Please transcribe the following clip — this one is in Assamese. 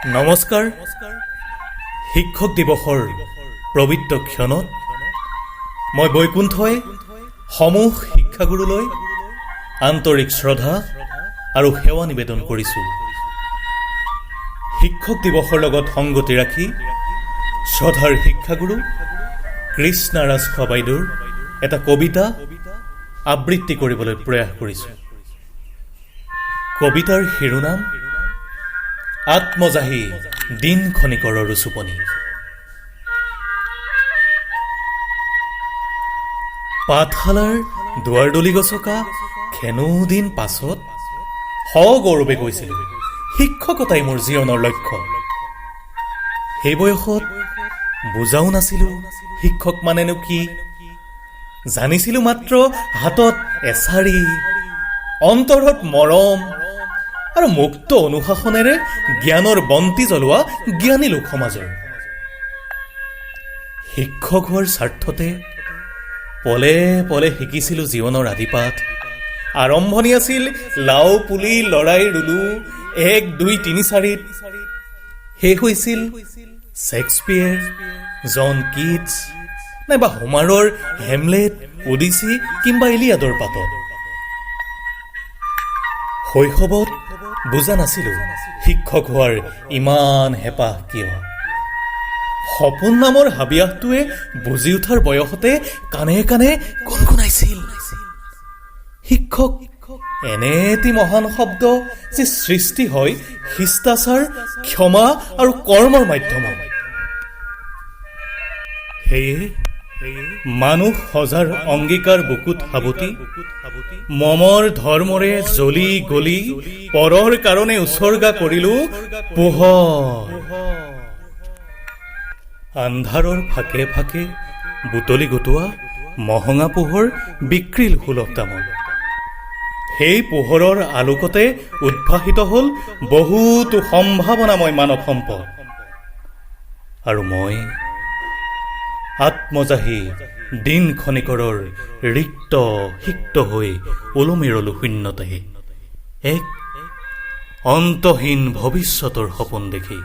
নমস্কাৰ। শিক্ষক দিৱসৰ পবিত্ৰ ক্ষণত মই বৈকুণ্ঠই সমূহ শিক্ষাগুৰুলৈ আন্তৰিক শ্ৰদ্ধা আৰু সেৱা নিবেদন কৰিছোঁ। শিক্ষক দিৱসৰ লগত সংগতি ৰাখি শ্ৰদ্ধাৰ শিক্ষাগুৰু কৃষ্ণা ৰাজখোৱা বাইদেউৰ এটা কবিতা আবৃত্তি কৰিবলৈ প্ৰয়াস কৰিছোঁ। কবিতাৰ শিৰোনাম আত্মজাহী দিন খনিকৰৰ ৰুচুপনি। পাঠশালাৰ দুৱাৰ দলি গছকা খেনোদিন পাছত সগৌৰৱে কৈছিলোঁ শিক্ষকতাই মোৰ জীৱনৰ লক্ষ্য। সেই বয়সত বুজাও নাছিলোঁ শিক্ষক মানেনো কি। জানিছিলোঁ মাত্ৰ হাতত এছাৰি, অন্তৰত মৰম আৰু মুক্ত অনুশাসনেৰে জ্ঞানৰ বন্তি জ্বলোৱা জ্ঞানী লোক সমাজৰ। শিক্ষক হোৱাৰ স্বাৰ্থতে পলে পলে শিকিছিলোঁ জীৱনৰ আদিপাঠ। আৰম্ভণি আছিল লাও পুলি লৰাই ৰুলো 1, 2, 3, 4। শেষ হৈছিল শ্বেক্সপিয়েৰ, জন কিটছ নাইবা হোমাৰৰ হেমলেট, ওডিচি কিংবা ইলিয়াডৰ পাতত। শৈশৱত বুজা নাছিলোঁ শিক্ষক হোৱাৰ ইমান হেঁপাহ কিয়। সপোন নামৰ হাবিয়াহটোৱে বুজি উঠাৰ বয়সতে কাণে কাণে গুণগুণাইছিল শিক্ষক এনে এটি মহান শব্দ যে সৃষ্টি হয় শিষ্টাচাৰ, ক্ষমা আৰু কৰ্মৰ মাধ্যমত। সেয়ে মানুহ সজাৰ অংগীকাৰ বুকুত সাৱটি মমৰ ধৰ্মৰে জ্বলি গলি পৰৰ কাৰণে উচৰ্গা কৰিলোঁ পোহৰ। আন্ধাৰৰ ফাকে ফাকে বুটলি গোটোৱা মহঙা পোহৰ বিক্ৰীল সুলভ দামত। সেই পোহৰৰ আলোকতে উদ্ভাসিত হ'ল বহুতো সম্ভাৱনাময় মানৱ সম্পদ। আৰু মই আত্মজাহী দিন খনিকৰৰ ৰিক্ত সিক্ত হৈ ওলমি ৰলো শূন্যতাই এক অন্তহীন ভৱিষ্যতৰ সপোন দেখি।